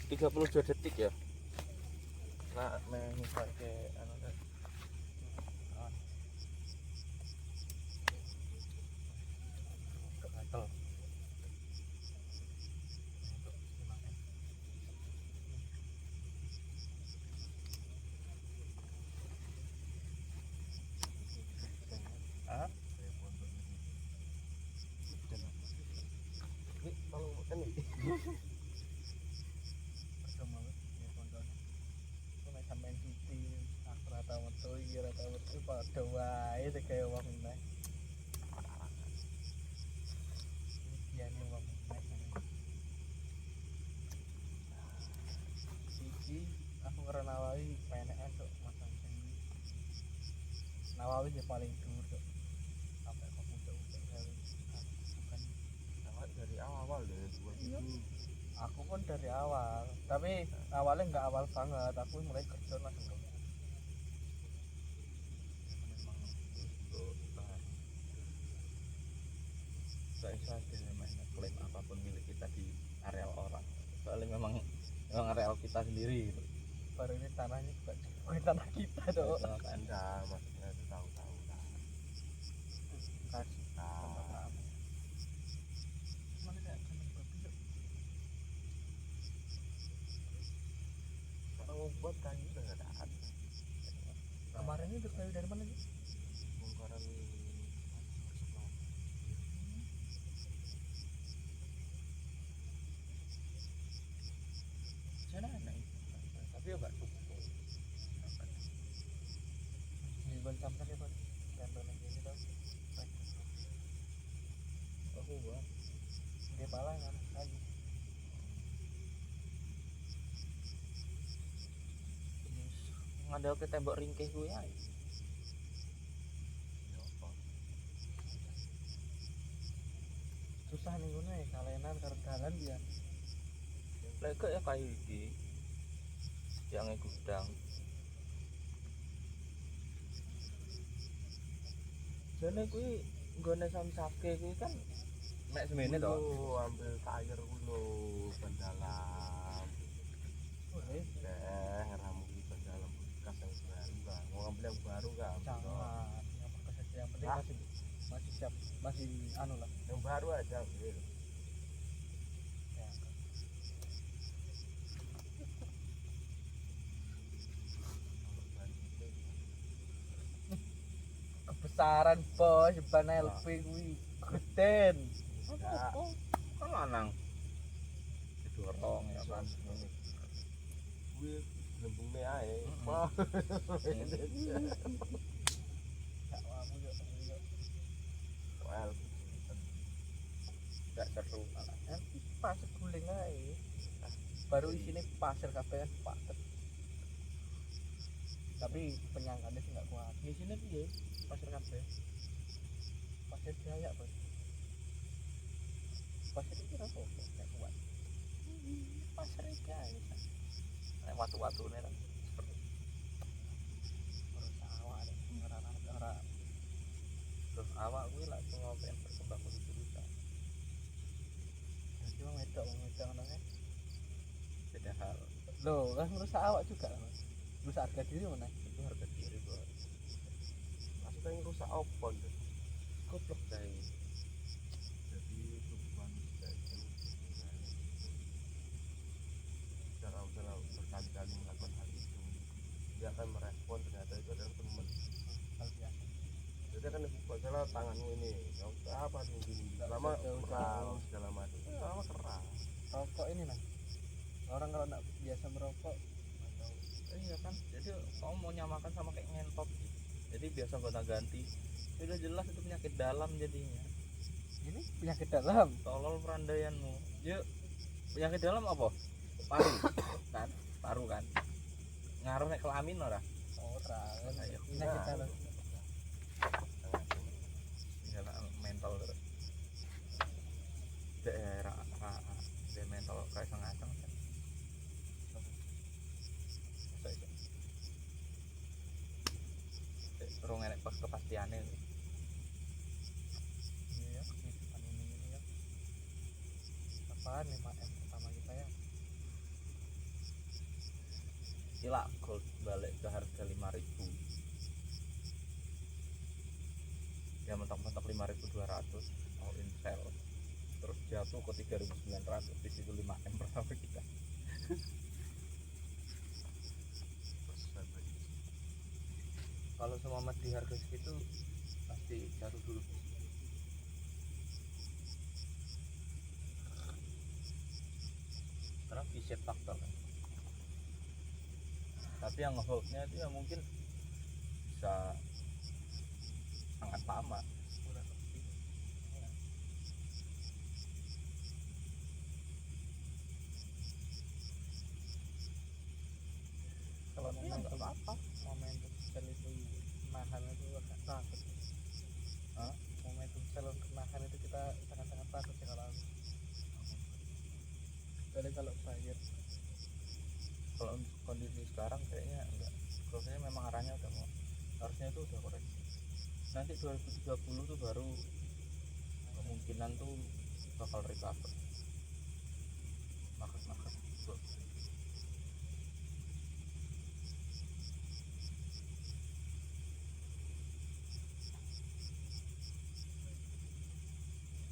32 detik ya. Nah, misalnya anu kan. Gatel. Ah? Ini kalau ini percuma banget ya tonton. Kok nek sampean cuti aku rata metu iki rata metu padha wae teh kaya wong meneh. Iki wong meneh. Iki aku karo Nawawi penekan kok masang sing Nawawi ya paling dhuwur kok. Sampai kok pucuk-pucuk gawe bukan dari awal deh buat itu. Aku pun dari awal, tapi awalnya nggak awal banget. Aku mulai kerja langsung ke nggak bisa klaim apapun milik kita di areal orang. Soalnya memang areal kita sendiri gitu. Baru ini tanahnya bukan tanah kita dong. Tanah Anda maksudnya tahu-tahu lah. Kasih tempat rame. Mana kayak kandang babi tuh. Kalau buat kayu udah nggak ada. Kemarin itu kayu dari mana sih? Bongkaran sana ada tapi ya nggak cukup. Ini ban campur ya ban campur lagi ini tau. Aku buat dia pala kan lagi. Ngadal ke tembok ringkih gue ya. Susah nih gue nih kalenan karo dalan dia. Lek ya kayu iki yang gudang. Jane kuwi nggone samsake kuwi kan nek semene to. Ambil air kulo ban dalam. Weh, ramu iki ban dalam bekas yang baru kan. Mau ambil yang baru kan. Jangan. Yang bekas aja yang penting masih siap, masih anu lah. Yang baru aja ambil. Kebesaran bos ban LP kuwi geden. Kan lanang. Didorong ya kan. Kuwi lembune ae. Wah. Sakwamu yo yo. Well. Enggak seru malah. Pasir guling ae. Baru isine pasir kabeh kan paket. Tapi penyangkanya sih nggak kuat. Di sini piye? Pasir kabeh. Pasir Jaya, Bos. Pasir iki ora apa nggak kuat. Pasir iki ae. Nek watu-watune kan. Terus awak ora. Terus awak kuwi lak ngopen berkembang begitu bisa. Jadi wong wedok ngono kan. Beda hal. Loh, kan merusak awak juga, Mas. Rusak harga diri mana? Itu harga diri bos. Maksudnya yang rusak apa tuh? Goblok guys. Jadi tubuh manusia itu secara berkali-kali melakukan hal itu, dia akan merespon ternyata itu adalah teman. Hal biasa. Jadi akan salah tanganmu ini, apa tinggi lama keras segala macam. Lama keras. Rokok ini nah. Orang kalau nggak biasa merokok iya kan, jadi kamu mau nyamakan sama kayak ngentot gitu. Jadi biasa gonta ganti sudah jelas itu penyakit dalam jadinya. Ini penyakit dalam tolol perandaianmu. Yuk, penyakit dalam apa? Paru kan, paru kan ngaruh nek kelamin ora kan penyakit dalam misalnya mental terus daerah mental kayak ngaceng kan. Rong enek pas kepastiannya nih. Iya ya, kehidupan ini ya. Apaan 5M pertama kita ya? Kilak gold balik ke harga 5.000. Ya mentok-mentok 5.200 all in sell. Terus jatuh ke 3.900, di situ 5M pertama kita. Kalau semua di harga segitu pasti jatuh dulu. Karena V-shape faktor kan. Tapi yang ngeholdnya itu ya mungkin bisa sangat lama. Kalau memang nggak apa-apa momentum sell itu nahan itu agak takut. Hah? Momentum sell untuk nahan itu kita sangat-sangat takut ya kalau aku. Jadi kalau buyer Kalau untuk kondisi sekarang kayaknya enggak. Kayaknya memang arahnya udah mau, harusnya itu udah koreksi. Nanti 2030 tuh baru kemungkinan tuh bakal recover. Market tuh.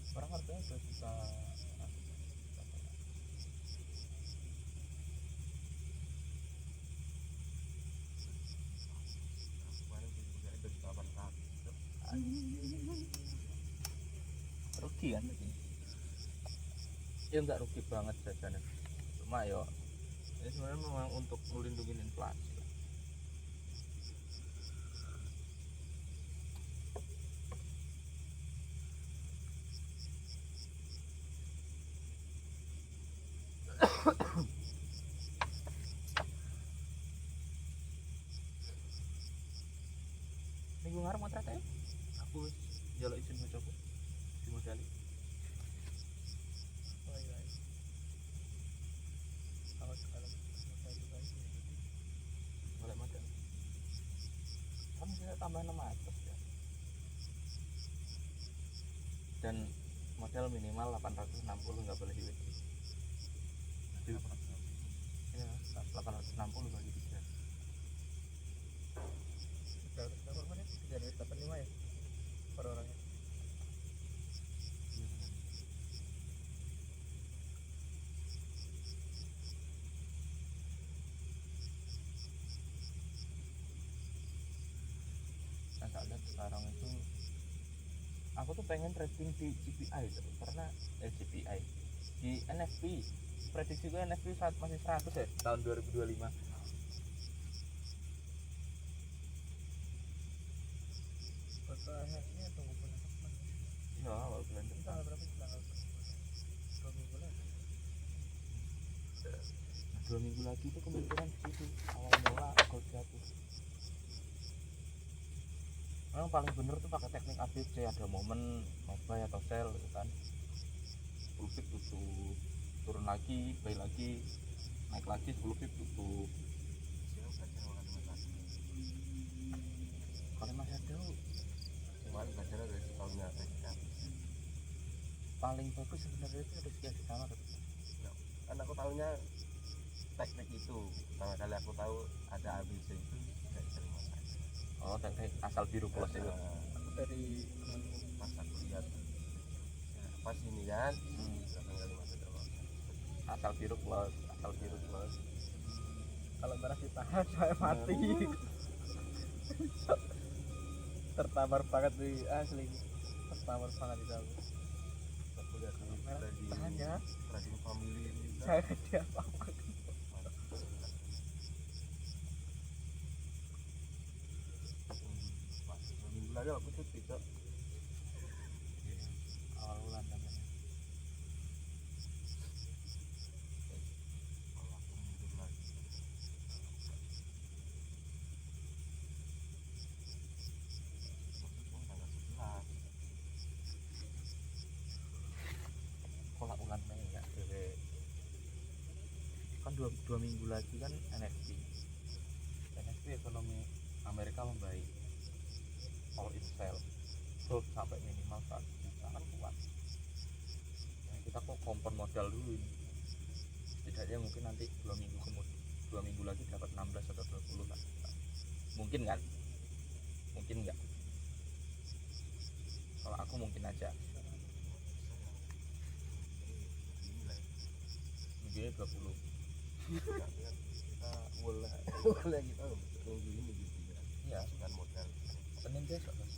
Sekarang harganya udah bisa kemarin juga ada di 800. rugi kan ini. Ya enggak rugi banget jajannya. Cuma ya ini sebenarnya memang untuk melindungi inflasi. Minggu ngarep mau ya? Aku wis njaluk izin bojoku dimodali. oh iya kalau sekarang modal juga itu Boleh modal. Kan bisa tambah 600 ya. Dan modal minimal 860, nggak boleh lebih. Ya, 860 bagi 3. berapa menit 385 ya per orangnya. Nah, tak lihat sekarang itu aku tuh pengen trading di GPI tuh, karena GPI di NFP prediksi gue NFP masih 100 ya tahun 2025. Pertanyaannya tunggu bulan depan. Ya awal bulan Ini depan. tanggal berapa sih tanggal 2 minggu lagi. 2 minggu lagi itu kemungkinan segitu awal mula gold jatuh. Memang paling bener tuh pakai teknik ABC, ada momen buy atau sell gitu kan. 10 pip tutup, turun lagi, buy lagi, naik lagi 10 pip tutup. Kalau masih ada Kemarin belajarnya dari tahunnya paling bagus sebenarnya itu ada sekian di sana tuh. kan aku tahunya teknik itu pertama kali aku tahu ada ABC itu dari terima kasih. Oh, teknik asal biru plus itu. Aku dari temanku Pas aku lihat ya, pas ini kan belakang kali masuk terus Asal biru plus. kalau barang ditahan saya mati. Tertabar banget di asli, tertabar banget di dalam. aku lihat di Tahan ya, trading family ini juga saya dia apa dua minggu lagi aku cuti kok. Awal bulan namanya. Kalau aku mundur lagi maksudnya tanggal 11 Kolak ulan Mei ya dewe. Kan dua minggu lagi kan NFP ekonomi Amerika membaik, all in sell, gold sampai minimal 100 juta kan kuat. Nah, kita kok kompon modal dulu ini, setidaknya mungkin nanti 2 minggu kemudian 2 minggu lagi dapat 16 atau 20 lah. Mungkin kan? Mungkin nggak? Kalau aku mungkin aja. Ini lah ya. Minggunya 20. Kita boleh boleh kita minggu ini gitu ya. Iya, Dengan modal Senin besok Mas.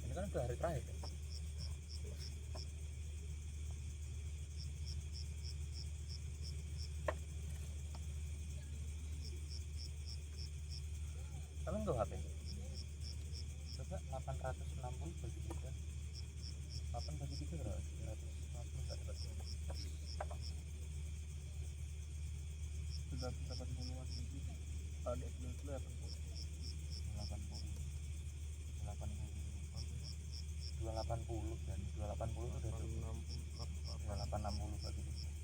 Ini kan udah hari terakhir ya? Kalian tuh HP? Coba 860 bagi 3. 8 bagi 3 berapa? 350 nggak dapat. 380-an gitu. Kalau di dulu 80. 80 280 dan 280 itu udah cukup. 860 bagi 3.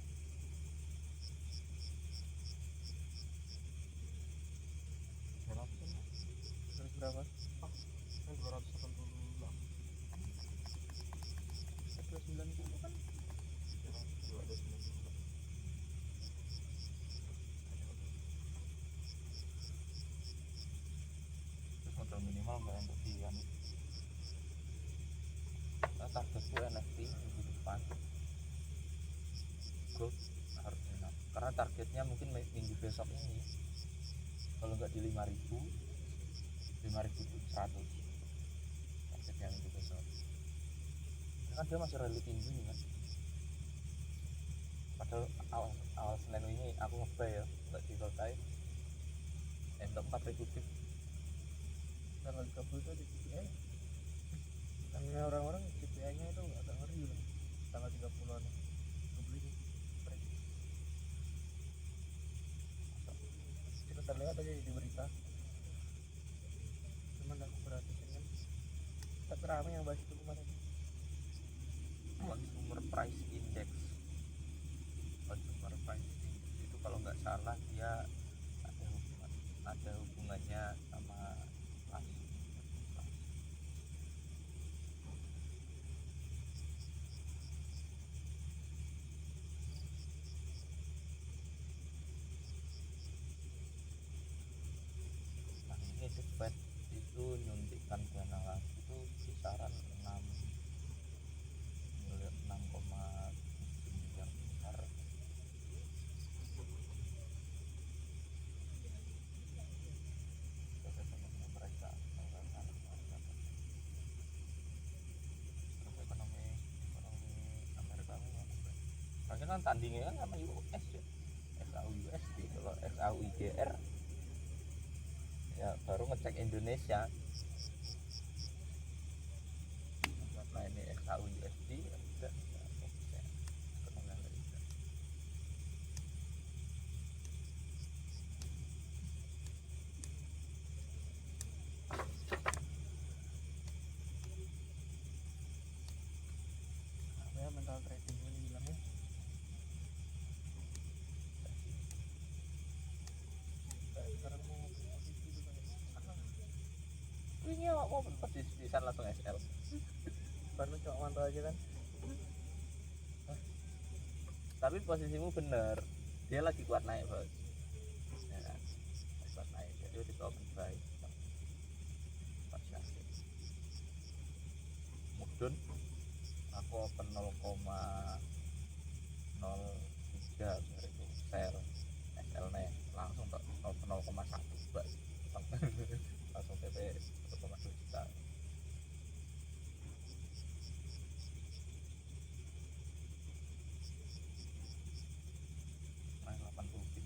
Terus berapa? kan 286 290 kan? 290. Terus modal minimal nggak untuk di kan? Nah, targetku NFT minggu depan gold harus enak karena targetnya mungkin minggu besok ini kalau nggak di 5.000 5.100 targetnya minggu besok. Ini kan dia masih relatif tinggi nih kan, padahal awal Senin ini aku ngebuy ya nggak di selesai endok 4.000 pip. Tanggal 30 itu di CPI. Namanya orang-orang CPI-nya itu agak ngeri loh. Tanggal 30-an gue beli nih. Kita terlihat aja di berita. Cuman aku perhatiin kan tak rame yang bahas itu kemarin. Consumer price index itu kalau nggak salah dia ada hubungannya sama inflasi. Nah ini The Fed itu nyuntikkan dana lagi itu kisaran 6,7 miliar besar. Terus ekonomi Amerika makanya kan tandingnya kan sama US ya, SAU-USD. Kalau SAU-IGR ya baru ngecek Indonesia. Nah ini SAU-USD ya udah ya, oke. Ekonomi Amerika. Apa ya mental trading ini bilangnya? Kayak sekarang mau posisi juga ya. Ini mau posisi bisa langsung SL. Baru cuma mantau aja kan. Tapi posisimu bener, dia lagi kuat naik bos ya kan? Kuat naik jadi di open buy pas yakin mudun aku open 0,03 dari itu sell SL nya langsung tak open 0,1 bos langsung PP 1,2 juta. Nah 80 pip.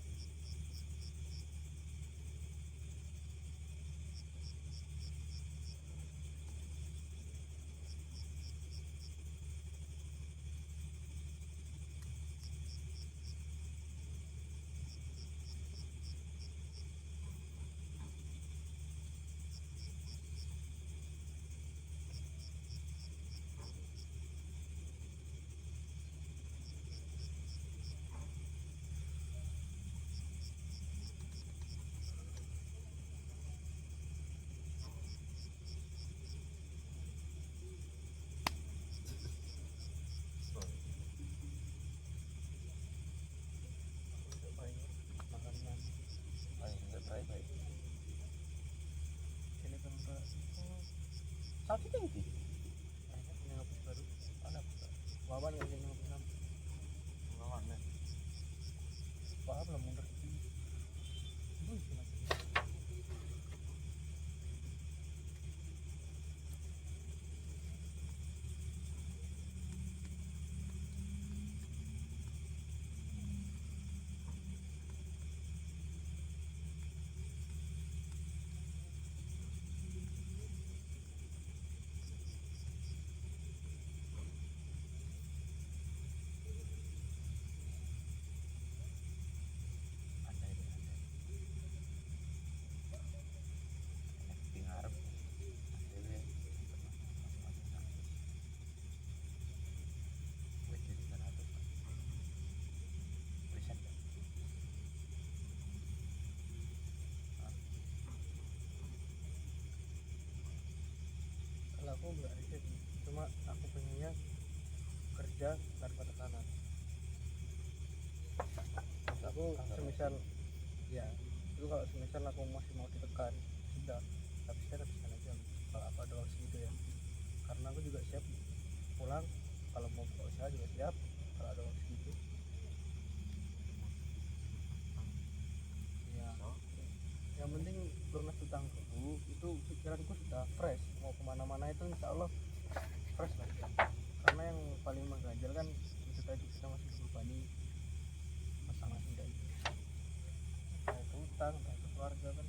kalau aku nggak riset sih. Cuma aku pengennya kerja tanpa tekanan. Terus aku semisal ya itu kalau semisal aku masih mau ditekan sudah habiskan aja kalau apa doang segitu ya, karena aku juga siap pulang kalau mau buka usaha juga siap kalau ada waktu segitu ya. Yang penting lunas utang dulu, itu pikiranku sudah fresh, mau kemana-mana itu insya Allah fresh lah. Karena yang paling mengganjal kan itu tadi, kita masih berbani pasangan tidak itu, entah itu utang entah itu keluarga kan.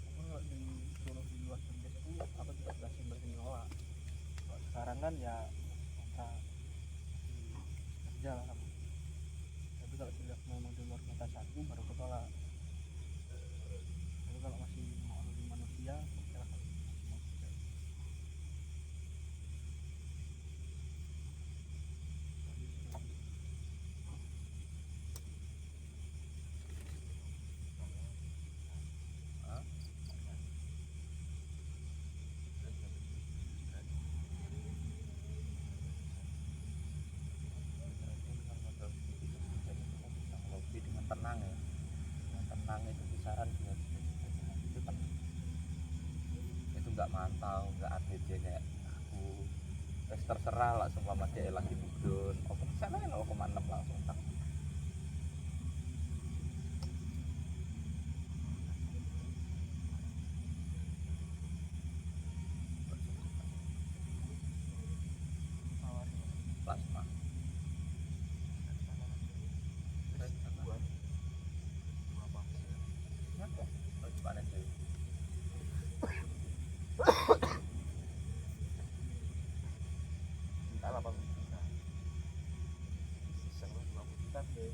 Aku nggak disuruh di luar kerja itu aku tidak berhasil bernyola. Kalau sekarang kan ya kontra kerja lah kamu, tapi kalau sudah memang di luar batasanku baru ketolak. Tapi kalau masih mengalami manusia silahkan mau kerja. Hah? Lebih dengan tenang ya, dengan tenang itu kisaran 2 juta itu tenang, itu nggak mantau, nggak update dia kayak aku. Terus terserah lah seumpama dia lagi mudun oke sana 0,6 langsung tak. Plasma kenapa harus panen sih? Minta 80 juta. Sisa 50 juta deh.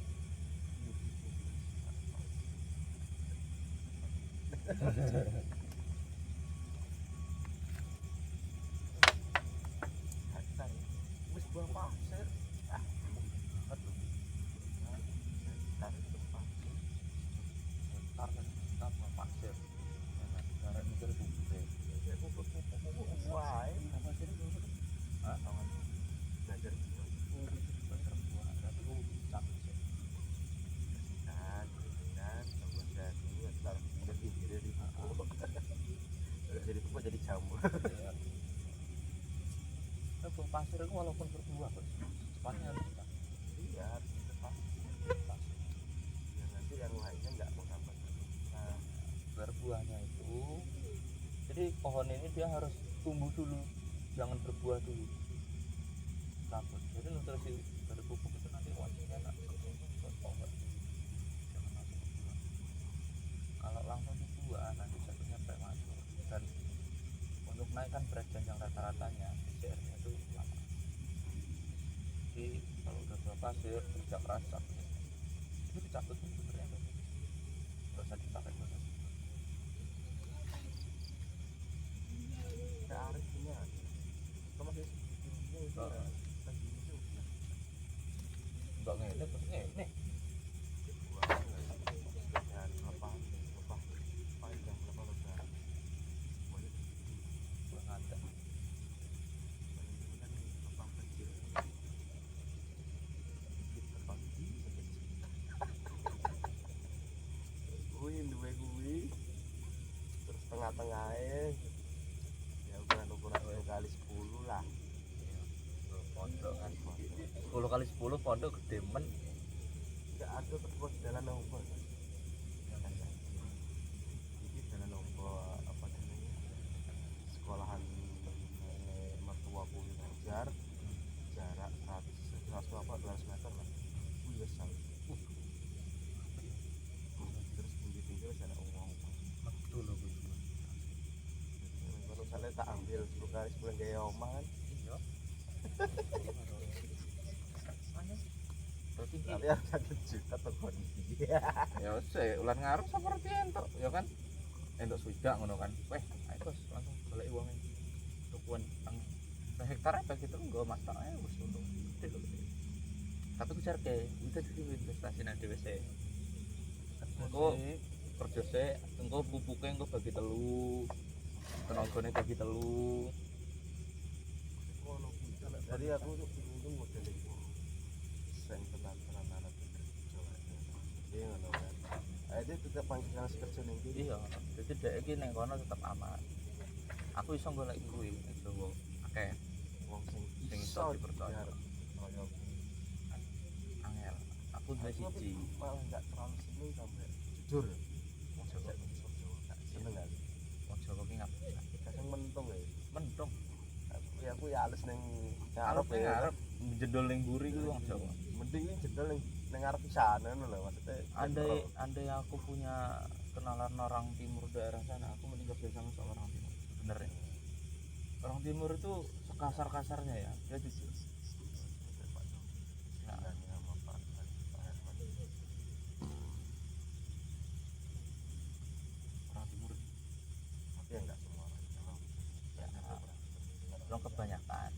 Hektar. Wis buah pasir. Ah, hektar itu pasir. Ntar kan kita mau pasir karena mikir bukti Ya pupuk wae. Apa sih itu? hah Belajar pasir buah tapi aku capek sih kan, coba jadi ntar udah pinggir dari pupuk. Jadi pupuk jadi jamur. ya. Tapi pasir itu walaupun berbuah bos cepatnya harus kita Iya, harus bisa pasir. Ya nanti yang lainnya nggak menghambat. Nah, berbuahnya itu jadi pohon ini dia harus tumbuh dulu jangan berbuah dulu cabut jadi nutrisi dari pupuk itu nanti wajibnya enak buat pohon jangan langsung berbuah kalau langsung berbuah nanti jatuhnya prematur dan untuk naikkan berat janjang rata-ratanya PCR-nya itu lama jadi kalau udah buah pasir kerja keras cabutnya itu dicabut pun sebenarnya nggak usah dipakai proses ada arif punya. Kamu masih segitunya itu Oh. lagi itu. nggak ngene terus ngene Buah dan lepas panjang berapa lebar. Buahnya segini. buah nganda Paling dulu kan lepas kecil. Lepas gini kecil. Kuwi duwe kuwi. Terus tengah-tengahnya ya ukuran 1 kali 10 lah. pondok kan 10 kali 10 pondok gede men Enggak ada terus jalan apa. Jadi jalan apa namanya? Sekolahan mertuaku ngajar jarak 100 apa 200 meter lah. Wih besar. Terus pinggir-pinggir jalan uang. betul loh gue Kalau misalnya tak ambil 10 kali 10 gaya omah kan. iya berarti Tapi harus 1 juta tuh kondisi. ya sih ulan ngaruh seperti itu ya kan entuk swidak ngono kan weh ayo bos langsung balik uangnya tukuan tang hektar apa gitu enggak masalahnya wis untung gede loh gede tapi aku cari kayak itu jadi investasi nanti wes engko kerja sik engko pupuke engko bagi telu tenagane bagi telu ngono kuwi. Jadi aku tuh bingung tuh model itu sing tenan-tenan ana kerja. Iya ngono kan. Dia tetap panggilan kerja ning kene. iya dadi dhek iki ning kono tetep aman aku iso golek kuwi ning Jawa akeh Wong sing iso dipercaya kaya angel aku duwe siji malah enggak terlalu seneng sampai jujur. Wong Jawa gak seneng aku. wong Jawa ki ngapus Kadang mentung ya. mentung Aku ya halus ning arep ngarep ya. arep jendol ning mburi kuwi wong Jawa Mending ini jendel ning ngarep pisan ngono lho maksudnya. andai aku punya kenalan orang timur daerah sana aku mending kerja sama seorang timur sebenarnya orang timur itu sekasar-kasarnya ya dia jujur nah, orang timur Tapi ya enggak semua orang memang ya belum kebanyakan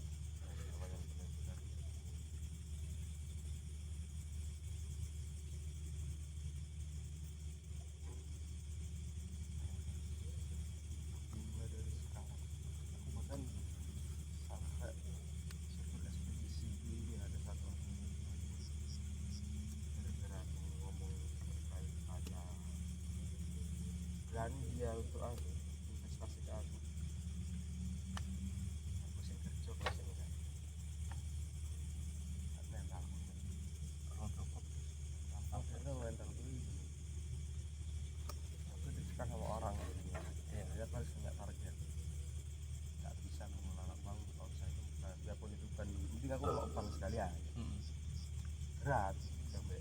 mulai dari sekarang aku bahkan sampai sebut ekspedisi ini ada satu gara-gara aku ngomong terkait pada berani dia untuk aku investasi ke aku sing kerja kok sing enggak mental orang Jawa karena mental gue aku ditekan sama orang jadinya dia harus punya target nggak bisa mengelola uang kalau saya itu biarpun itu kan penting aku ngelola uang sekalian berat sampai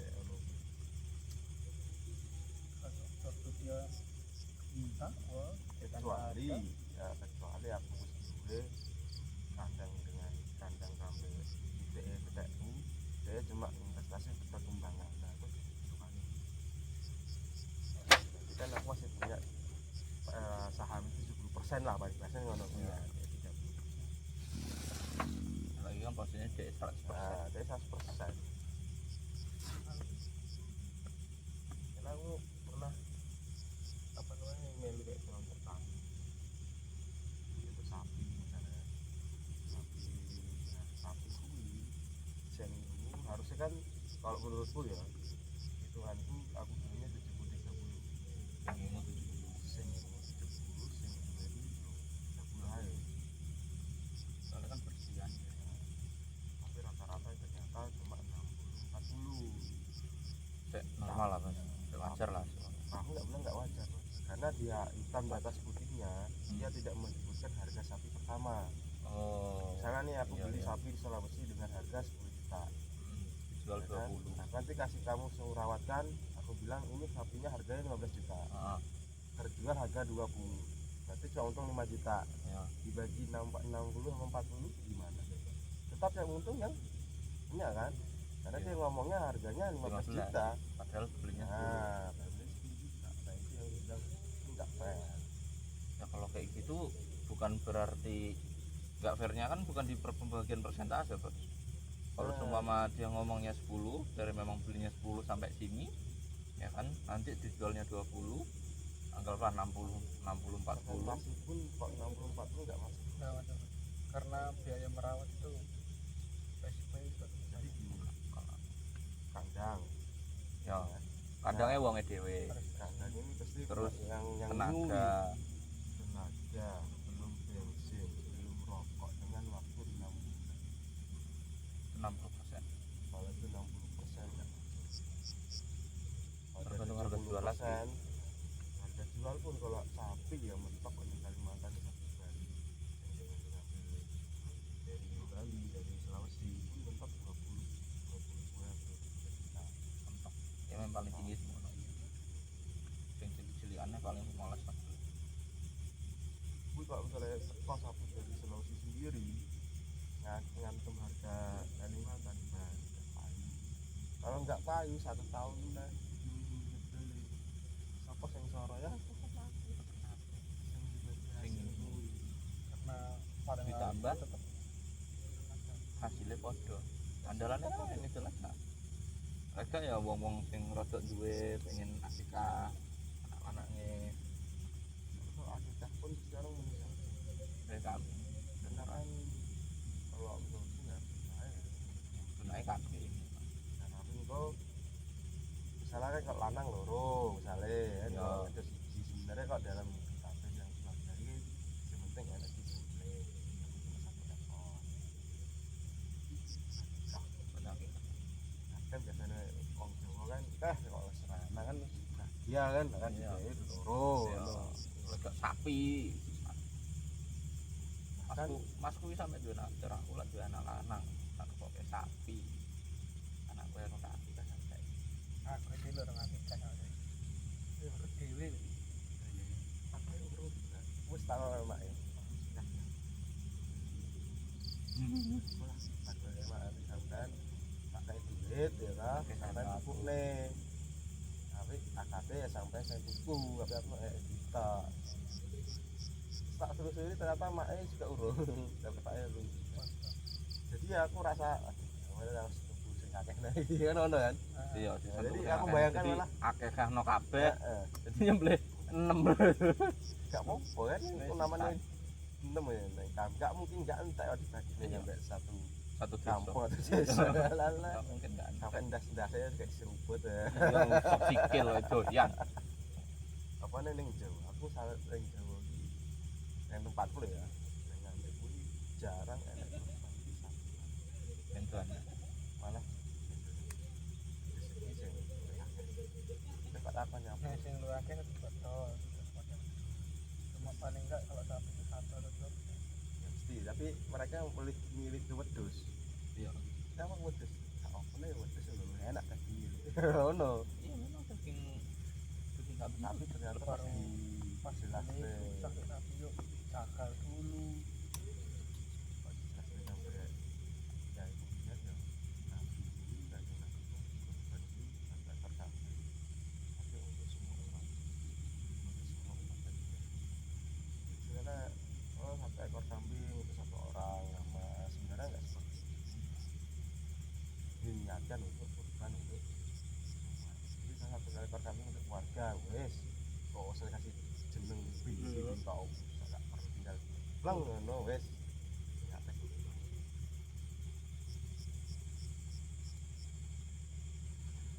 waktu dia minta wah kecuali kecuali aku mesti gue kandang dengan kandang sampai DE PTU dia cuma investasi untuk perkembangan nah itu kan jadi kan aku masih punya saham 70% lah paling biasanya ngono ya 30 lagi kan pastinya dia 100% nah dia 100%. Karena aku pernah apa namanya melu kayak kurang tertarik itu sapi misalnya sapi kuwi yang ini harusnya kan kalau menurutku ya hitunganku aku belinya 70-30 yang ini sing 70 sing dua itu 30 aja soalnya kan bersihan tapi rata-rata ternyata cuma 60-40. normal lah mas wajar lah Aku nggak bilang nggak wajar karena dia hitam di atas putihnya dia tidak menyebutkan harga sapi pertama. oh Misalnya nih aku iya, beli iya. sapi di Sulawesi dengan harga 10 juta dijual ya kan? 20 Nah, nanti kasih kamu suruh rawatkan aku bilang ini sapinya harganya 15 juta terjual harga 20 berarti cuma untung 5 juta ya dibagi 60 sama 40 gimana tetap yang untung yang punya kan karena Iya. dia ngomongnya harganya 15 juta padahal belinya 10 nah berarti 10 juta nah itu yang dia bilang ini nggak fair. ya kalau kayak gitu bukan berarti nggak fairnya kan bukan di pembagian persentase bos kalau seumpama dia ngomongnya 10 dari memang belinya 10 sampai sini ya kan nanti dijualnya 20 anggaplah 60 40 Masih pun kok 60-40 nggak masuk nggak ada karena biaya merawat itu resikonya juga jadi gini kandang ya kandangnya uangnya dewe kandang ini pasti terus yang tenaga belum bensin belum rokok dengan waktu 6 bulan 60% kalau itu 60% ya tergantung harga jual lagi harga jual pun kalau sapi ya mentok di Kalimantan itu sapi Bali yang ngambil dari Bali dari Sulawesi pun mentok 20 juta mentok ya memang paling tinggi semua yang cilik-cilikannya paling 15 lah gue kalau misalnya teko sapi dari Sulawesi sendiri ngantem harga Kalimantan payu kalau nggak payu 1 tahun lah beli siapa yang soro ya karena pada ditambah tetap hasilnya podo andalannya kan ini jelas nah Ada ya wong-wong sing rodok duwe pengen akikah anak-anaknya Kalau akikah pun sekarang menyesal. dari kami Karena kan kalau menurutku nggak percaya. tunai kaki. Karena kan kok misalnya kan kalau lanang loro misalnya kan Ya. kalau ada siji sebenarnya kok dalam kafe yang keluarga ini yang penting enak di sini cuma satu ekor. Akikah. Kan biasanya orang Jawa kan kalau serana kan dia kan Iya. itu loro Ya, rodok sapi. kan Masku wis sampe duwe anak cara aku lan duwe anak lanang, tak kepoke sapi. Anakku yang tak akikah sampe. Aku sih lo orang Afrika sama saya. Urut dewe. apa yang urut wis tak mak ya sekolah tak mak sampean pakai duit ya lah sampean tuku nih tapi AKP ya sampai saya tuku tapi aku juta tak suruh-suruh ternyata maknya juga urung tapi pak ya urung jadi ya aku rasa harus tuku sing akeh nah iki kan ono kan Iya, Ya, jadi aku bayangkan malah akeh no kabeh. heeh Jadi nyembelih 6. gak apa-apa kan itu namanya enam ya gak mungkin gak entek dibagi sampai satu Satu kampung atau desa. desa lala Enggak mungkin enggak. sampai ndas-ndas saya kayak seruput ya Yang sok sikil doyan. apa nih ning Jawa aku salah ning Jawa iki yang tempatku lho ya yang ngambil kuwi jarang enak korban di satu Bentuan. malah rezeki sing tempat apa nih apa Nah, sing lu akeh betul. Cuma paling enggak kalau sapi itu satu atau dua. ya mesti tapi mereka milik ke wedhus Iya. emang wedhus apa nih wedhus lho enak kan ono Iya memang saking sapi tapi ternyata pas Baru di pas jelas ini deh sakit sapi yuk cakal dulu. pas jelas deh sampai ya ibu lihat ya nabi ini dan yang nabi itu korban ini sampai tercapai tapi untuk semua orang untuk semua umat manusia sebenarnya oh satu ekor kambing untuk satu orang sama sebenarnya nggak seperti itu diniatkan untuk korban untuk semua jadi salah satu ekor kambing untuk keluarga wes kok usah kasih jeneng bin tau nggak perlu tinggal lang no wes nggak teknik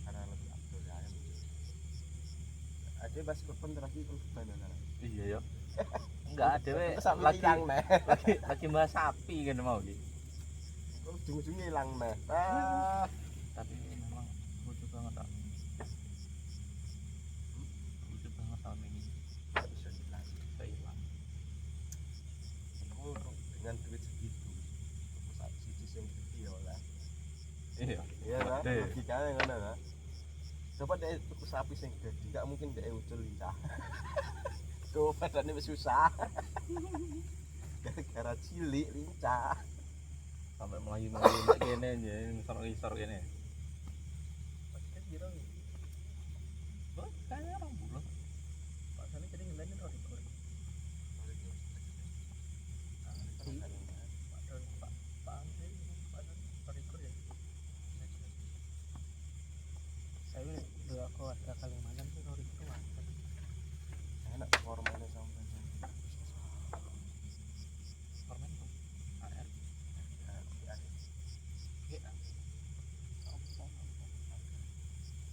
karena lebih abdul ya ayam aja pas korban terakhir korban ya kan Iya ya. Enggak ada we sampai lagi hilang nih lagi bahas sapi kan mau iki. ujung-ujungnya hilang nih Tapi memang lucu banget tak. Lucu banget tahun ini. bisa hilang Bisa hilang. aku dengan duit segitu tuku satu siji sing gede ya lah Iya. iya lah Gede. logikanya ngono lah coba deh tuku sapi sing gede nggak mungkin dia ucul lincah tuh badannya wis susah gara-gara cilik lincah Sampai melayu-melayu nek kene aja, ngisor-ngisor kene. Pasti kira nih. Wah, kayaknya orang bulan. Pak Sani jadi ngelain roti goreng. Pak Don, Pak Andre, Pak Don, roti goreng. Saya dua keluarga Kalimantan tuh roti goreng. enak formalnya sampai Permen tuh. AR.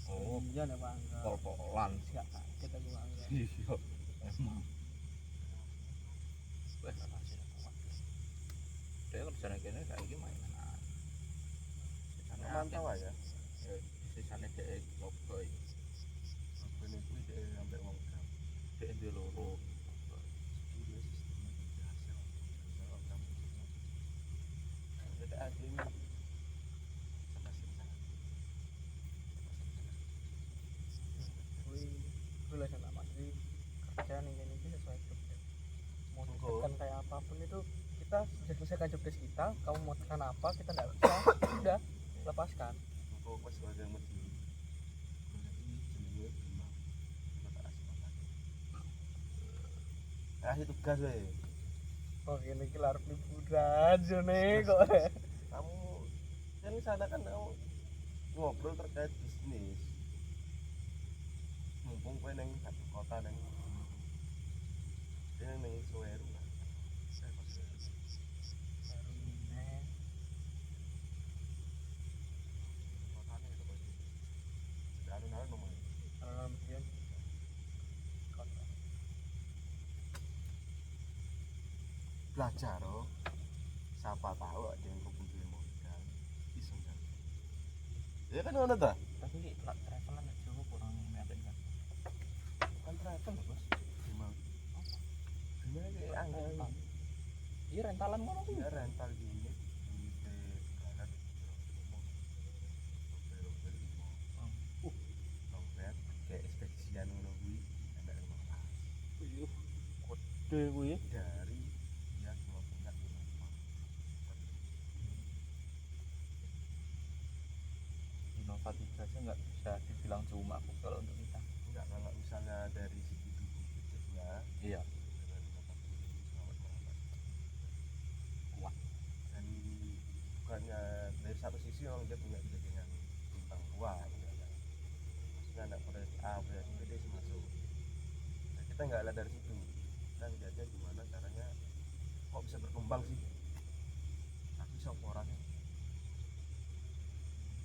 Oh, Iya nih Pak Angga. pol-polan. Siap kaget aja Pak Angga. Iya, emang. Wes apa sih kawan. Dia kerjanya kene kayak iki mainan. Sisane mantau aja sisane dhek logoy. ini kuwi dia sampai wong gam Dhek duwe loro. dia sistemnya biasa kalau kamu jadi asli ini Gue lah sama Mas Ri kerja nih ini sesuai job desk. Mau Betul. ditekan kayak apapun itu kita sudah selesaikan job desk kita. Kamu mau tekan apa kita nggak bisa. Udah lepaskan. engkau pas sebagai mesti ini jenenge bima kota asmara kasih tugas weh Oh ini kelar liburan Jone kok. kamu kan di sana kan kamu ngobrol terkait bisnis. Mumpung kowe neng satu kota neng dia neng Seweru lah. Saya pas Seweru. baru ini Kotanya itu pasti. Sudah alun-alun nomornya. kalau mungkin kota Belajar oh. Siapa tahu ada yang kumpulin modal. Bisa kan. Ya kan ngono ta? Tapi travel anak Jawa kurang ngeliatin kan. Kan travel Bos. Gimana? Gimana sih angel? Iya rentalan ngono tuh. Ya rental unit garat dompet kayak ekspedisian ngono kuwi enak rumah Gede kuwi. dari dia cuma punya rumah Inovatif aja nggak bisa dibilang cuma aku kalau untuk kita. enggak kalau misalnya dari segi dulu budgetnya Iya. dengan 50.000 selamat merawat Kuat. dan bukannya dari satu sisi orang dia punya jaringan tentang uang ya kan? Maksudnya anak proyek A proyek B dia masuk nah, kita nggak lihat dari situ kita lihatnya gimana caranya kok bisa berkembang sih tapi sok orangnya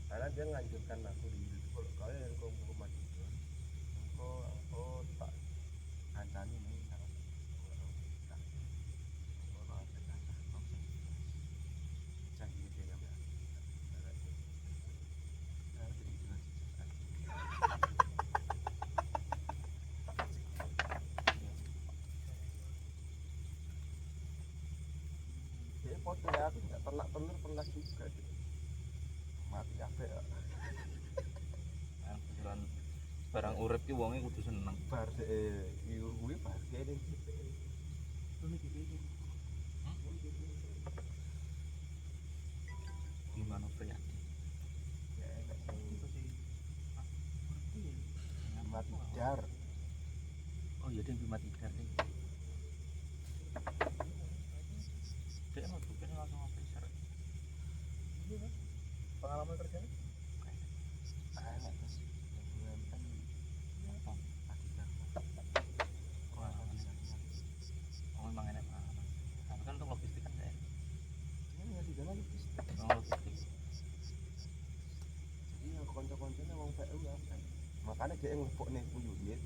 karena dia nganjurkan aku di YouTube kalau kalian kau mau maju kau tak kancani nih sangat orang kita kalau ada kancah kau bisa jadi dia nggak dia foto ya aku nggak pernah juga gitu. Mati apa ya Kebetulan barang urip ki wonge kudu seneng. bar iku kuwi bar kene dulu gitu itu Gimana Priyadi? ya enak sing itu sih berarti ya mati jar Oh iya dia Bima Tidar deh. Dia emang bukan langsung officer. iya kan pengalaman kerjanya enak terus hubungan kan Apa? mati jar Wah, oh memang enak pengalaman. Tapi kan untuk logistik kan saya. ini mati jar lagi Memang logistik. jadi yang konco-koncone wong PU ya makanya dia ngelupuk nih unit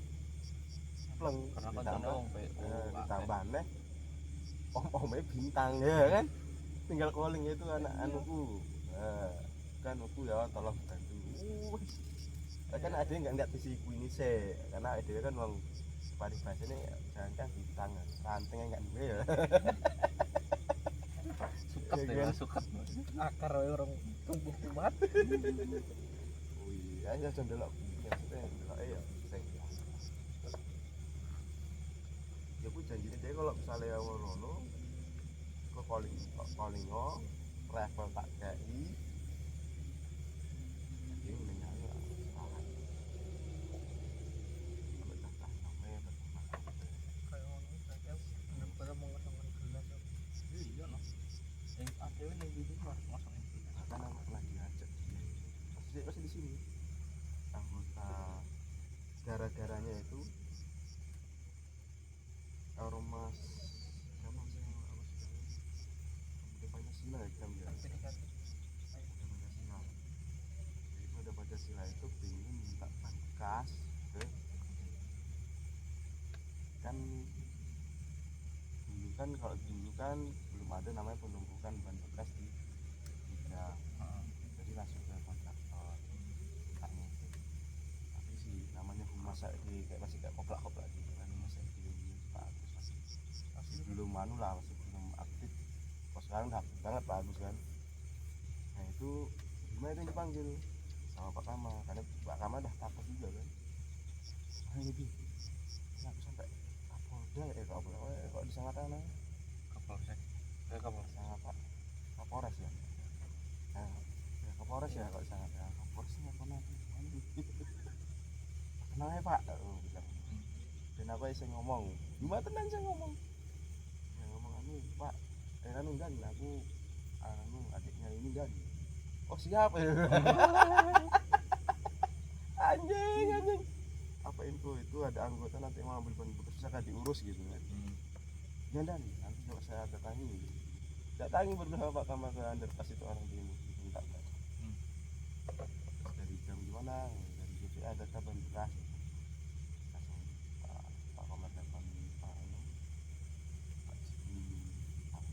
pleng Karena koncone wong PU. ditambah neh om-omnya bintang ya kan tinggal calling itu anak anuku kan aku ya tolong bantu kan ada yang nggak disiku ini sih karena ada kan wong paling bahasa ini jangan kan bintang rantingnya nggak duwe ya Suket Iya deh, kan? suket. akar wae orang tumbuh kuat oh iya ya jangan delok maksudnya delok ya sing ya aku janjine dia kalau misalnya ngono ke calling travel tak kei jadi menyanyi lah kalau cacah namanya berkembang kayak ngono saja bener-bener mau ngesongan gelas Iya no. Yang ada yang gitu harus masuk yang gitu. bahkan aku pernah diajak masih di sini anggota gara-garanya itu Ormas siapa sih pemuda Pancasila ya kan ya tapi dikasih pemuda Pancasila jadi pemuda Pancasila itu ingin minta pangkas ke kan dulu kan kalau dulu kan belum ada namanya penumpukan ban bekas di tiga jadi langsung ke kontraktor mintanya itu tapi sih namanya humas di kayak masih kayak koplak-koplak gitu kan humas di Pak Agus masih belum anu lah masih belum aktif pas sekarang udah aktif banget Pak Agus kan nah itu gimana itu yang dipanggil sama Pak Kama karena Pak Kama udah takut juga kan nah lebih aku sampai Kapolda ya kok disangat anak Kapolsek. Kapolsek. sangat Pak Kapolres ya nah, ya Kapolres ya kok disangat ya Kapolres ini apa nanti tenang ya Pak bilang dan apa yang saya ngomong gimana tenang saya ngomong ya ngomong anu Pak anu kan aku anu adiknya ini kan oh siap ya anjing apa info itu ada anggota nanti mau ambil ban bekas bisa kan diurus gitu kan. Ya dan nanti kalau saya datangi berdua Pak sama ke underpass itu orang demo minta Pak. Terus dari jam gimana dari GPA data ban bekas langsung Pak Komar telepon Pak Anu Pak Sidi Pak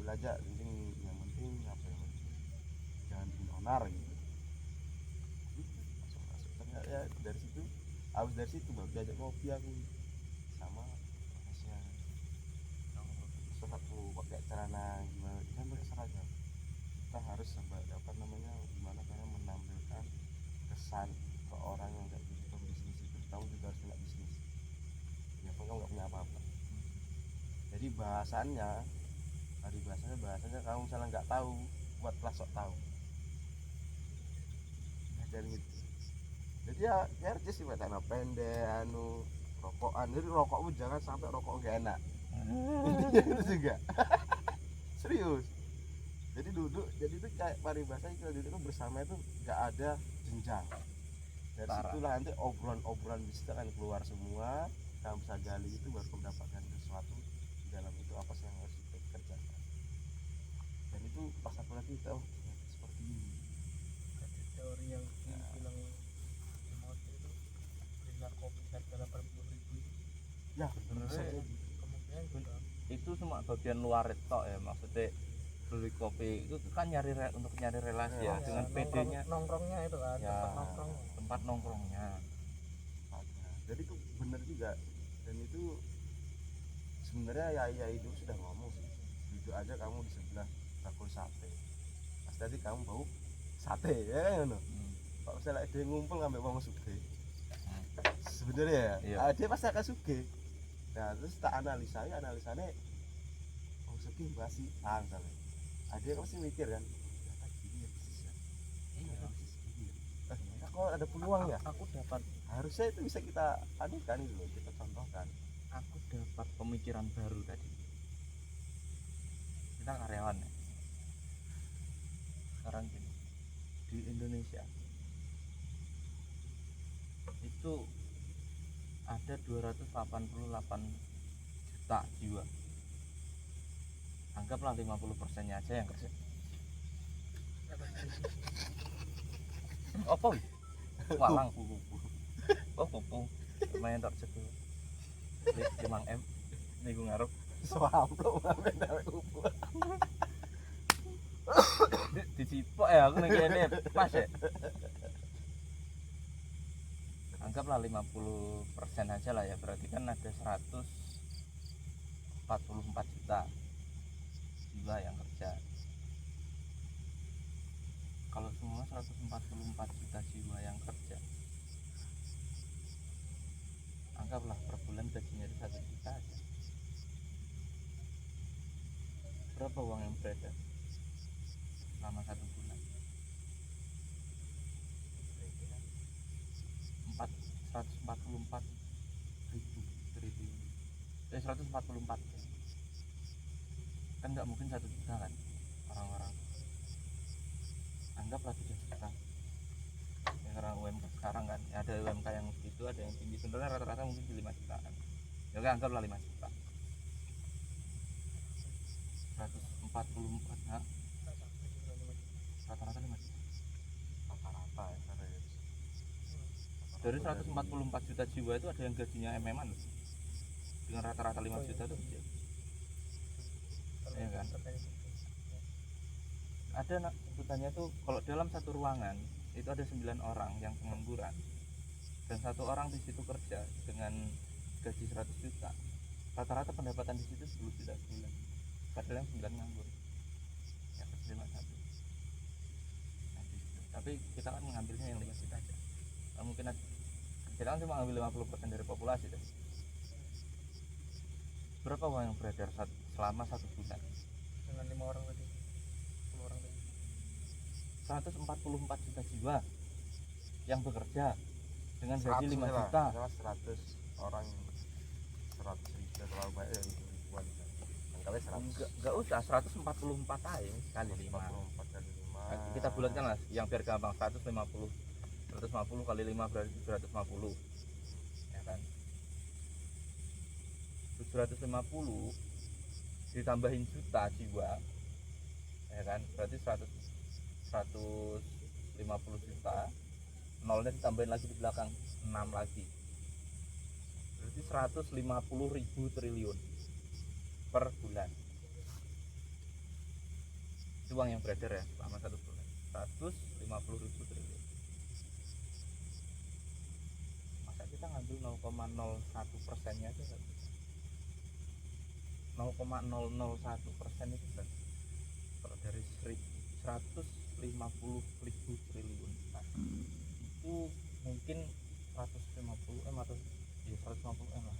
ambil aja yang penting apa yang penting jangan bikin onar gitu. Masuk ternyata ya dari situ habis dari situ baru diajak ngopi aku sama Masnya. Terus aku pakai celana gimana kan pakai seragam kita harus apa namanya gimana cara menampilkan kesan ke orang yang nggak bisa bisnis itu kamu juga harus punya bisnis ya kamu nggak punya apa-apa. Jadi bahasanya kamu misalnya nggak tahu buatlah sok tahu nah, dari itu jadi ya aja sih celana pendek anu rokokan jadi rokokmu jangan sampai rokok nggak enak intinya itu juga serius jadi duduk jadi itu kayak paribasa kita duduk itu bersama itu nggak ada jenjang dari situlah nanti obrolan bisa kan keluar semua kamu bisa gali itu baru mendapatkan sesuatu di dalam itu apa sih yang harus dikerjakan dan itu pas aku lagi tahu seperti ini ada teori yang bilang emosi itu belilah kopi harga 80.000 ya Sebenarnya kemungkinan juga itu cuma bagian luar itu ya, maksudnya beli kopi itu kan untuk nyari relasi ya, dengan PD-nya nongkrongnya itu kan ya, tempat nongkrongnya jadi itu benar juga dan itu sebenarnya ya itu sudah ngomong sih duduk aja kamu di sebelah bakul sate pas tadi kamu bau sate ya ngono kalau misalnya dia ngumpul ngambil uang suge sebenarnya ya dia pasti akan suge nah terus tak analisanya uang suge masih misalnya dia pasti mikir kan ternyata gini ya bisnis ya bisnis gini ya kok ada peluang ya aku dapat harusnya itu bisa kita anukan itu loh kita contohkan aku dapat pemikiran baru tadi. Kita karyawan ya sekarang gini di Indonesia itu ada 288 juta jiwa, anggaplah 50%-nya aja yang kerja. Apa walang pupu lumayan tak cekel 5M minggu ngarep swamplok sampe ndawek kupu dicipok ya aku nih kene pas ya anggaplah 50% aja lah ya, berarti kan ada 144 juta jiwa yang kerja. Kalau semua 144 juta jiwa yang kerja, anggaplah per bulan gajinya itu 1 juta aja. Berapa uang yang beredar selama 1 bulan? 144 ribu triliun 144 kan nggak mungkin 1 juta kan orang-orang, anggaplah 3 juta ya, karena UMK sekarang kan ada UMK yang itu ada yang tinggi, sebenarnya rata-rata mungkin di 5 jutaan ya kan, anggaplah 5 juta 144 nah, rata-rata 5 juta rata-rata ya serius dari 144 juta jiwa itu ada yang gajinya MM-an dengan rata-rata 5 juta itu kecil ya kan. Ada sebutannya tuh kalau dalam satu ruangan itu ada 9 orang yang pengangguran dan 1 orang di situ kerja dengan gaji 100 juta, rata-rata pendapatan di situ 10 juta sebulan, padahal yang 9 nganggur ya cuma 1 nah, tapi kita kan mengambilnya yang 5 juta aja. Nah, mungkin kita kan cuma ambil 50% dari populasi deh. Berapa uang yang beredar selama 1 bulan dengan 5 orang tadi 10 orang tadi 144 juta jiwa yang bekerja dengan gaji 5 juta 100 orang 100 ribu terlalu banyak ya ribuan angkanya 100 enggak usah 144 aja kali 5 144 kali 5 Kita bulatkan lah yang biar gampang, 150 kali 5 berarti 750 ya kan. 750 ditambahin juta jiwa ya kan, berarti 150 juta, nolnya ditambahin lagi di belakang 6 lagi, berarti 150.000 triliun per bulan. Itu uang yang beredar ya selama 1 bulan, 150.000 triliun. Masa kita ngambil 0,01%-nya aja kan? 0,001% itu kan kalau dari 150.000 triliun itu mungkin 150 M atau ya 150 M lah,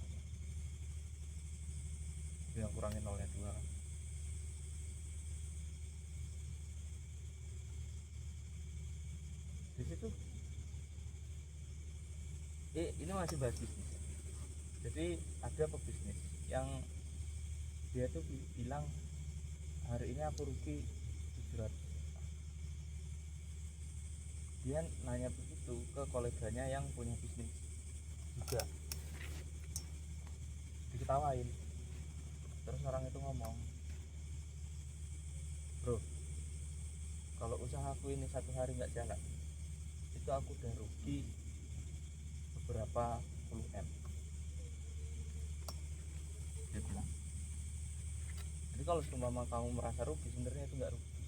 yang kurangin nolnya 2 kan. Di situ ini masih bahas bisnis. Jadi ada pebisnis yang dia tuh bilang hari ini aku rugi 700. Dia nanya begitu ke koleganya yang punya bisnis juga, diketawain. Terus orang itu ngomong, bro, kalau usahaku ini 1 hari nggak jalan, itu aku udah rugi beberapa puluh M, dia bilang. Jadi kalau seumpama kamu merasa rugi, sebenarnya itu nggak rugi,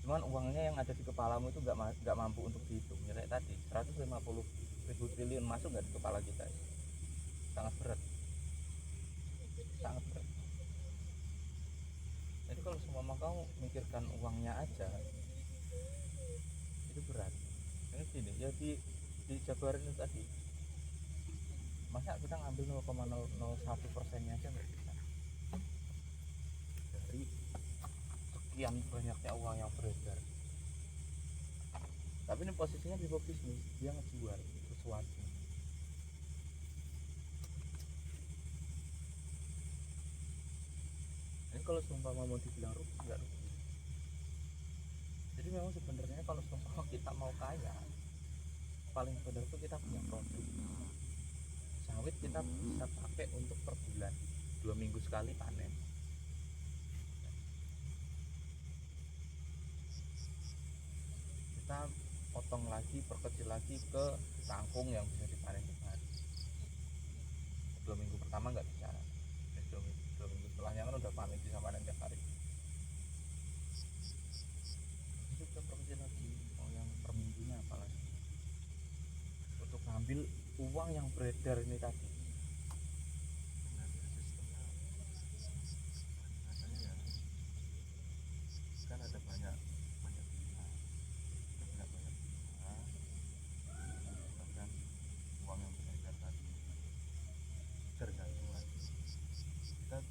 cuman uangnya yang ada di kepalamu itu nggak mampu untuk dihitung. Ya kayak tadi 150.000 triliun masuk nggak di kepala kita, sangat berat, sangat berat. Jadi kalau seumpama kamu mikirkan uangnya aja itu berat. Ini gini ya, dijabarin itu tadi, masa kita ngambil 0,001%-nya aja nggak bisa dari sekian banyaknya uang yang beredar. Tapi ini posisinya di bisnis, dia ngejual sesuatu. Ini kalau seumpama mau dibilang rugi, nggak rugi. Jadi memang sebenarnya kalau seumpama kita mau kaya, paling benar tuh kita punya produk. Sawit kita bisa pakai untuk per bulan, 2 minggu sekali panen. Kita potong lagi, perkecil lagi ke kangkung yang bisa dipanen cepat. 2 minggu pertama nggak bisa, 2 minggu setelahnya kan udah panen, bisa panen tiap hari. Itu kita perkecil lagi, yang per minggunya apalagi, untuk ngambil uang yang beredar ini tadi. Kan ada banyak pilihan, bahkan uang yang beredar tadi tergantung lagi kita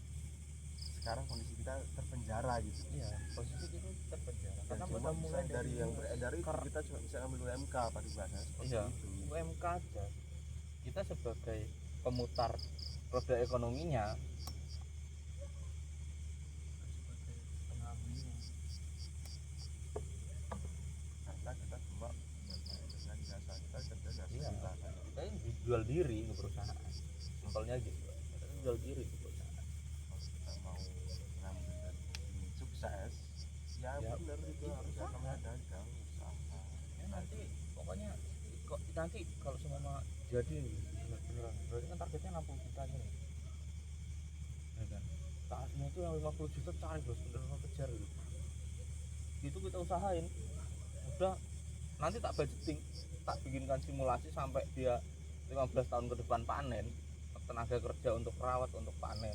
sekarang, kondisi kita terpenjara gitu. Iya, posisi kita terpenjara Dan karena cuma udah mulai dari yang beredar itu kita cuma bisa ambil UMK pada bahasa seperti iya, itu. UMK aja. Kita sebagai pemutar roda ekonominya, sebagai pengambilnya, Karena kita cuma dengan jasa kita kerja jasa iya, kita kan. kita yang jual diri ke perusahaan, simpelnya gitu. Kita jual diri ke perusahaan. Kalau kita mau ngambil dari sukses ya, Ya, benar itu harus usaha. namanya dagang usaha. Ya nanti pokoknya kok nanti kalau semua jadi beneran, berarti kan targetnya 60 juta aja nih, ya kan? Saatnya itu yang 50 juta cari bos, bener-bener kejar gitu. Itu kita usahain, udah nanti tak budgeting, tak bikinkan simulasi sampai dia 15 tahun ke depan panen, tenaga kerja untuk perawat, untuk panen,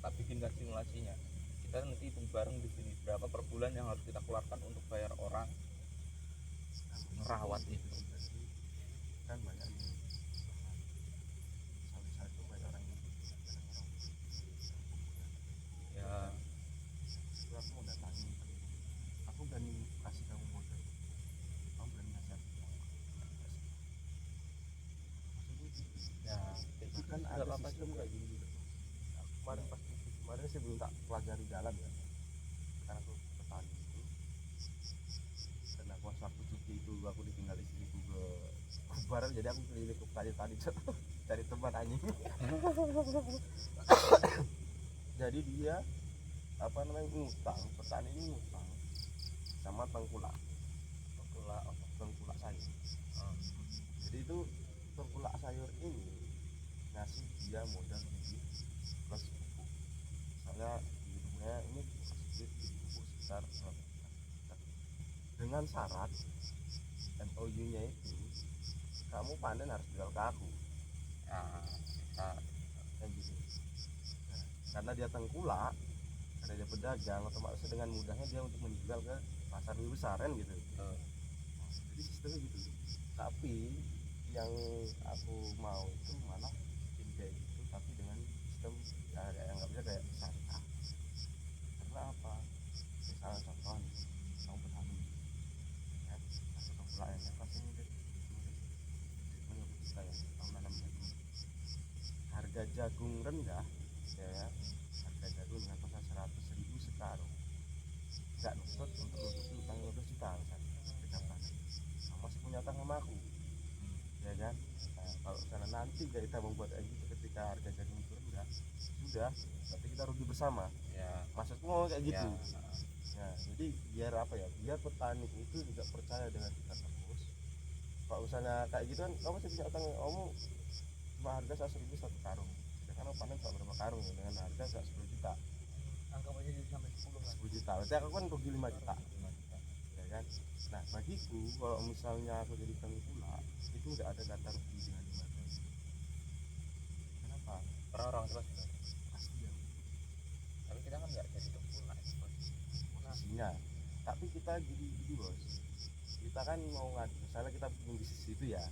tak bikinkan simulasinya. Kita nanti hitung bareng di sini berapa per bulan yang harus kita keluarkan untuk bayar orang merawat itu. Kan banyak nih sawit itu banyak orang yang Ya itu aku mau datangin, aku berani kasih kamu modal, kamu berani ngasih aku uang. Maksudnya gitu. ya Itu kan nggak ada apa-apa sistem juga. kayak gini. Nah, kemarin pas kemarin saya belum tak pelajari dalam ya, karena aku petani. karena pas waktu cuti itu aku ditinggal istriku ke Kubar, jadi aku keliling ke tadi cari teman anjing. Jadi dia apa namanya ngutang, petani ini ngutang sama tengkulak sayur. Jadi itu tengkulak sayur ini ngasih dia modal biji plus pupuk. Misalnya di hidungnya ini kasih biji pupuk sekitar 100 juta. Dengan syarat MOU-nya itu kamu panen harus jual ke aku. Ya bisa. Kayak gitu. Nah, karena dia tengkulak, karena dia pedagang, otomatis dengan mudahnya dia untuk menjual ke pasar lebih besar kan gitu. Betul. Jadi sistemnya gitu. Tapi yang aku mau itu malah bikin kayak gitu, tapi dengan sistem ya kayak nggak bisa kayak syariah. Karena apa? Misalnya contoh nih, kamu petani, ya, satu tengkulak yang pasti ini kita yang tahun nanam jagung. Harga jagung rendah, ya, harga jagung dengan pasar 100.000 sekarang nggak nusut untuk nutupi utang 15 juta misalnya ketika panen. Kamu masih punya utang sama aku, ya kan? Nah, kalau misalnya nanti kita membuat kayak gitu ketika harga jagung itu rendah, sudah berarti kita rugi bersama. Ya. Maksudku mau kayak gitu. Ya. Nah, jadi biar apa ya? Biar petani itu juga percaya dengan kita terus. Kalau misalnya kayak gitu kan, kamu masih punya utang, kamu cuma harga 100.000 satu karung. Sedangkan kamu panen cuma berapa karung ya, dengan harga 10 juta. Anggap aja jadi sampai 10 lah. 10 juta. Berarti aku kan rugi 5 juta. 5 juta. Ya kan? Nah, bagiku kalau misalnya aku jadi tengkulak, itu nggak ada kata rugi dengan 5 juta. Kenapa? Karena orang tua juga. Pasti ya Tapi kita kan nggak jadi tengkulak. posisinya. Tapi kita gini bos, kita kan mau misalnya kita punya bisnis itu ya,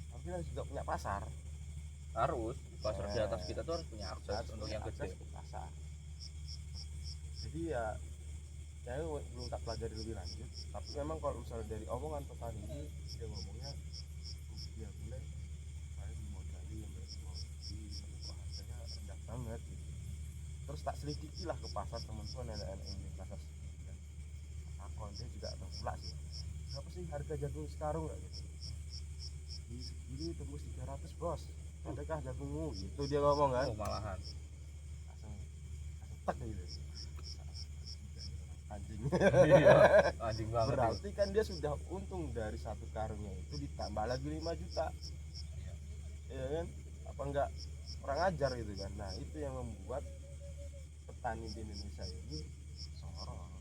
tapi kita juga punya pasar. Harus pasar di atas kita tuh harus punya akses Harus untuk punya yang akses gede. ke pasar. Jadi ya saya belum tak pelajari lebih lanjut, tapi memang kalau misalnya dari omongan petani ini dia ngomongnya dia boleh saya dimodali sampai 10 ribu, tapi kok harganya rendah banget gitu. Terus tak selidiki lah ke pasar, teman-teman nenek-nenek yang di pasar segitu kan, akun dia juga tengkulak sih, berapa sih harga jagung sekarang nggak gitu, di segini tembus 300 bos, adakah jagungmu gitu dia ngomong kan. Oh malahan. Langsung tek gitu, anjing. Iya. Anjing banget. Berarti kan dia sudah untung dari satu karungnya itu ditambah lagi 5 juta. Iya kan? Apa enggak kurang ajar gitu kan. Nah, itu yang membuat petani di Indonesia ini sorong.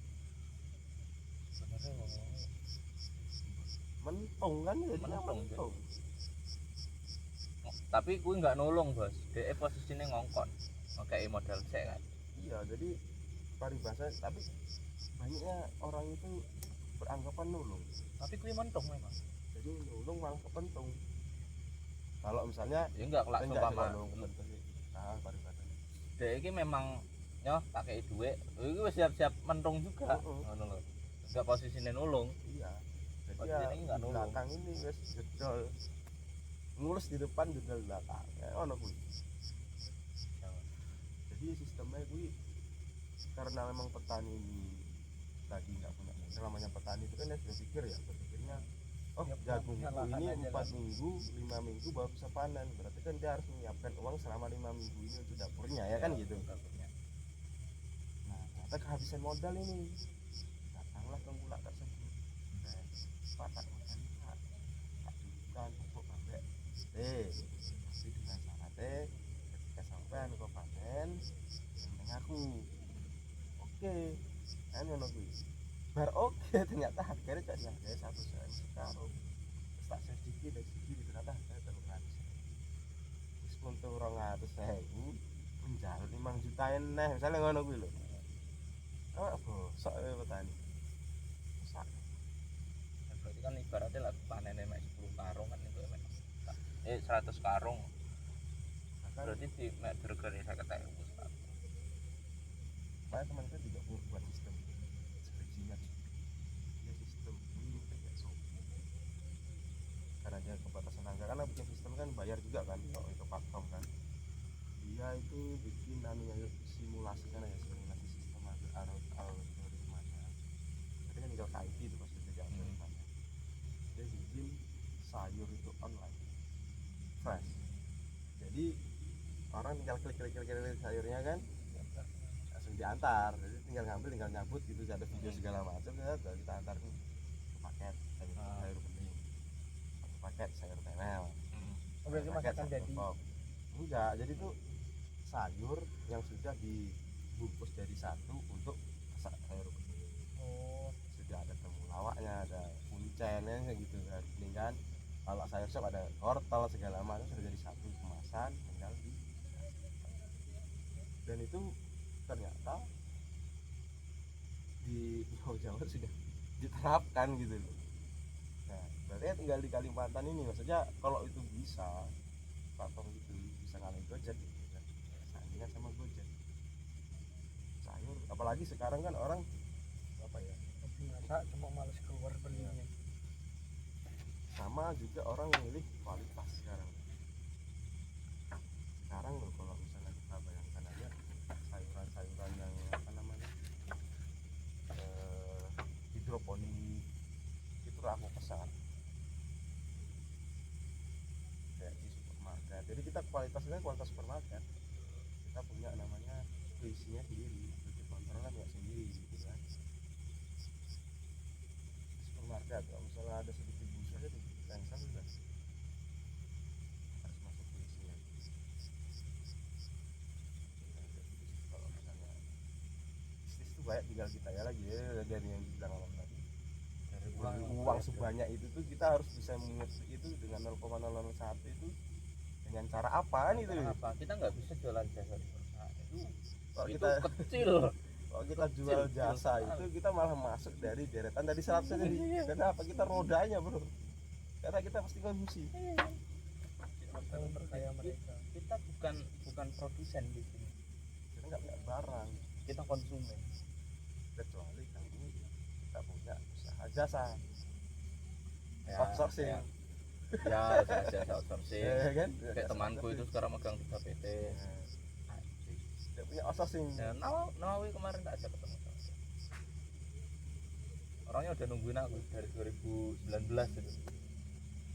Sebenarnya ngomongnya Mentung kan jadinya Mentung, mentung. tapi kuwi nggak nulung bos. Dia posisinya ngongkon, pakai modal cek kan. Iya, jadi paribasa, tapi banyaknya orang itu beranggapan nulung. Tapi kuwi mentung memang. Jadi nulung malah kepentung. Kalau misalnya Ya enggak kelak enggak sumpama. nulung kepentung sih. Nah, paribasa. Dia ini memang nyoh pakai duit. Iki wis siap-siap mentung juga. Ngono lho. Enggak posisinya nulung. Iya. Jadi Oh, ya jadi ini nggak di nulung. belakang ini wes jedol. Ngulus di depan jedol belakang. Ya ono kuwi. Jadi sistemnya kuwi karena memang petani ini tadi nggak punya modal, namanya petani itu kan dia sudah pikir ya, berpikirnya oh Ya, jagungku bisa lahan ini aja 4 lah. minggu 5 minggu baru bisa panen, berarti kan dia harus menyiapkan uang selama 5 minggu ini untuk dapurnya ya kan gitu. Dapurnya. Nah ternyata kehabisan modal ini, datanglah tengkulak tersebut. Pak tak modal pak, tak dudukan pupuk ambek tapi dengan syarat ketika sampai kau panen dengan aku oke kan ngono kuwi bar oke ternyata harganya cak harganya 100.000 sekarang. Terus tak sedikit dan sedikit ternyata harganya 300.000, terus untuk 200.000 menjalur 5 juta neh misalnya ngono kuwi lho. Oh bosok petani sak Ya, berarti kan ibaratnya lah panennya mek 10 karung kan itu mek 100 karung. kan. Berarti di mek dirgane 50.000 sekarang. Saya teman-teman juga buat sistem skripsinya dia sistem ini kayak Shopee karena dia kebebasan angka, karena bikin sistem kan bayar juga kan kalau itu platform kan, dia itu bikin simulasi kan ya, simulasi sistem algoritma. Jadi kan tinggal ke IT itu pasti jadi apa. Dia bikin sayur itu online fresh, jadi orang tinggal klik sayurnya kan langsung diantar, jadi tinggal ngambil tinggal nyabut gitu, ada video segala macam ya, kita antar ke paket sayur bening, satu paket sayur temel, Oh, berarti paket masakan jadi. enggak, jadi tuh sayur yang sudah dibungkus dari satu untuk masak sayur bening. Oh, Sudah ada temulawaknya, ada kuncennya gitu kan. Kalau sayur sop ada wortel segala macam sudah jadi satu kemasan, tinggal di, dan itu ternyata di Pulau Jawa sudah diterapkan gitu loh. Nah berarti ya tinggal di Kalimantan ini, maksudnya kalau itu bisa platform gitu bisa ngalahin Gojek gitu kan, sandingan sama Gojek sayur. Apalagi sekarang kan orang apa ya, lebih masak cuma males keluar belinya. sama juga orang milih kualitas sekarang. Sekarang loh kalau misalnya kita bayangkan aja sayuran-sayuran yang apa namanya hidroponik itu laku pesat kayak di supermarket. Jadi kita kualitasnya kualitas supermarket, kita punya namanya isinya sendiri, jadi kontrolnya punya sendiri gitu kan. Di supermarket kalau misalnya ada sedikit busa aja langsung sudah harus masuk ke isinya. Kalau misalnya bisnis itu banyak, tinggal kita ya lagi ya dari yang dibilang awal tadi, dari uang sebanyak itu tuh kita harus bisa mengerti itu dengan 0,001 itu dengan cara apa kan itu. Apa kita nggak bisa jualan jasa di perusahaan itu? Kalau Itu kita kecil. kalau kita jual jasa itu kita malah masuk dari deretan tadi 100 tadi. Kenapa? Kita rodanya bro, karena kita pasti konsumsi. Yang berkaya mereka. Kita bukan produsen di sini, Kita nggak punya barang, kita konsumen. kecuali kami kita punya usaha jasa Ya, outsourcing ya jasa outsourcing. kan. Kayak temanku itu sekarang megang 3 PT. Dia punya outsourcing. Ya, Nawawi kemarin tak ajak ketemu sama dia. Orangnya udah nungguin aku dari 2019 itu,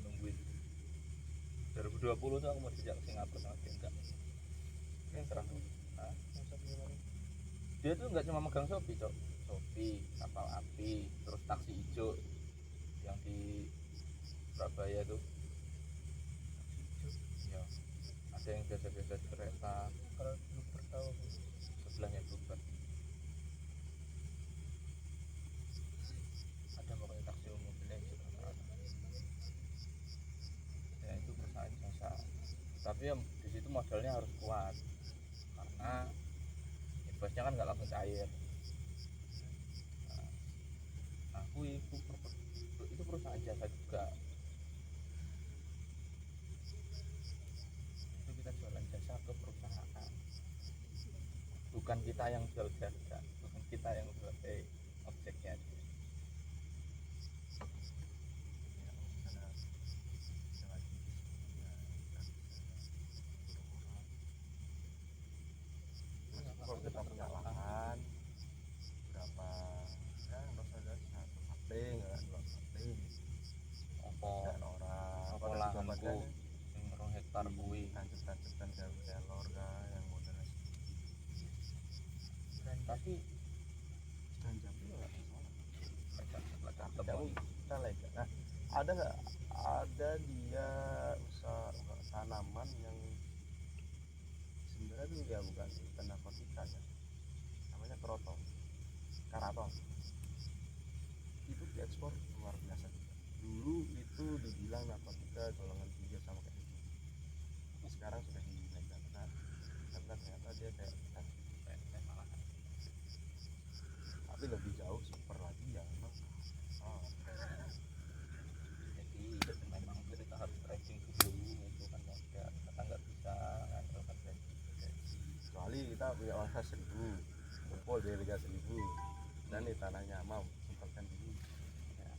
nungguin 2020 tuh aku mau dijak ke Singapura sama dia, enggak yang serah. Nah, Masak gimana? dia tuh nggak cuma megang Shopee, Shopee, kapal api, terus taksi hijau yang di Surabaya tuh ya, ada yang biasa-biasa di kereta Kalau dulu pertama sebelahnya Bluebird, ada pokoknya taksi umum mobilnya hijau rata-rata. Ya itu perusahaan jasa, tapi ya di situ modalnya harus kuat karena investnya kan nggak langsung cair. Nah, aku itu perusahaan jasa juga, itu kita jualan jasa ke perusahaan, bukan kita yang jual jasa, bukan kita yang jual objeknya. Kalau kita punya lahan berapa ya nggak usah ada satu kapling ya, dua kapling dan orang Apa pada lahanku badan yang 2 hektar kuwi, tancap-tancapkan daun kelor kah yang modalnya tapi dan jambi nggak masalah. macam Tapi tebal. kita legal. Nah ada nggak, ada dia usaha tanaman yang sebenarnya itu ya bukan narkotika ya, namanya karaton itu diekspor luar biasa juga. Dulu itu dibilang narkotika golongan 3 sama kayak itu, tapi sekarang sudah dilegalkan karena ternyata dia kayak Malah tapi lebih jauh super lagi ya memang. jadi memang kita harus tracing dulu, itu kan kita nggak bisa ngandalkan tracing. Kecuali kita punya uang 1.000 kumpul di Liga 1.000 dan di tanahnya mau semprotkan dulu Ya,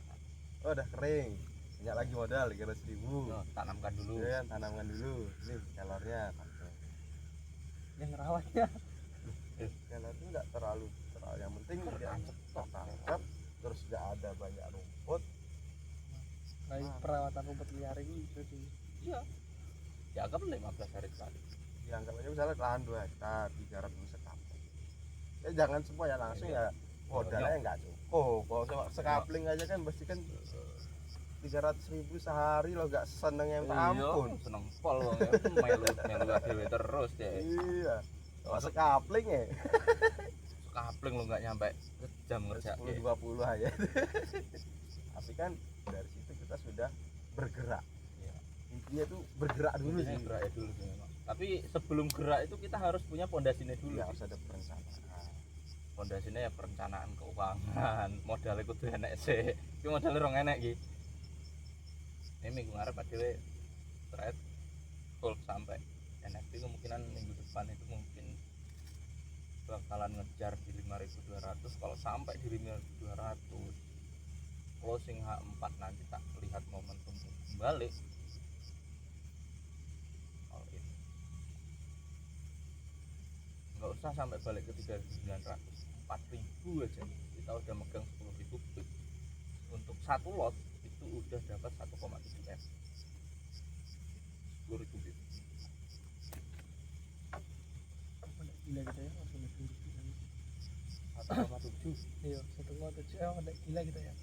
oh udah kering, banyak lagi modal 300.000 tanamkan dulu. ya tanamkan dulu, ini kelornya pakai. yang rawatnya Kelor itu nggak terlalu yang penting dia tertangkap terus nggak ada banyak rumput. Kayak perawatan rumput liar itu jadi Iya. Ya kan 15 hari sekali. Dianggap aja misalnya lahan 2 hektar digarap dulu sekapling. Ya jangan semua ya langsung ya modalnya nggak cukup. Kalau sekapling aja kan pasti kan 300.000 sehari lo gak seneng yang ampun. Iya, seneng pol wong ya melu dhewe terus ya. Iya. Kalau sekapling ya Kapling lu nggak nyampe jam kerja 10-20 aja. Tapi kan dari situ kita sudah bergerak. ya. Intinya tuh bergerak dulu Intinya sih. gerak ya dulu sih memang. Tapi sebelum gerak itu kita harus punya pondasinya dulu. Iya, harus ada perencanaan. Pondasinya ya perencanaan keuangan, modalnya kudu enek sih. Iki modalnya rong enek iki. Ini minggu ngarep adewe trade full sampai NFT kemungkinan minggu depan itu mungkin bakalan ngejar di 5.200. Kalau sampai di 5.200 closing H4 nanti tak lihat momentum kembali all in. Nggak usah sampai balik ke 3.900, 4.000 aja kita udah megang 10.000 pip. Untuk satu lot itu udah dapat 1,7 M, 10.000 pip. gila gitu ya langsung lebih 1,7. iya 1,7 ada gila gitu ya.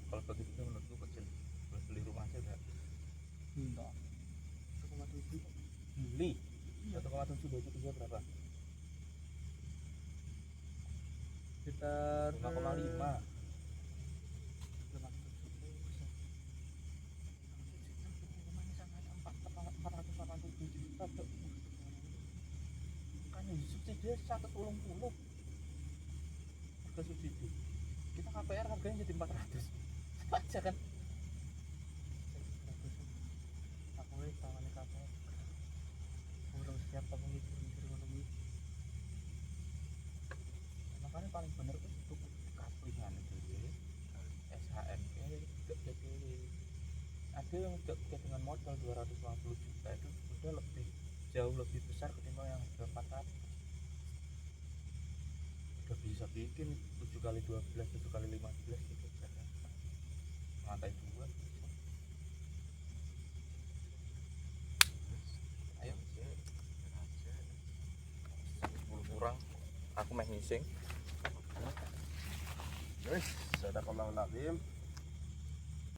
Kalau bagi kita menurutku kecil. Boleh beli rumah aja udah. Enggak 1,7 Beli 1,7 bagi 3 berapa? sekitar 5,5. Kan subsidi 180 harga subsidi, kita KPR harganya jadi 400 aja kan. aku ini tangannya KPR urung siap apa gitu menunggu Makanya paling bener itu untuk kaplingan itu SHM ada yang dengan modal 250 juta itu udah lebih jauh lebih besar ketimbang yang harga 400. Udah bisa bikin 7x12 7x15 gitu kan, lantai 2. Ayo 10 kurang aku main ngising. Wis, sadaqallahul azim.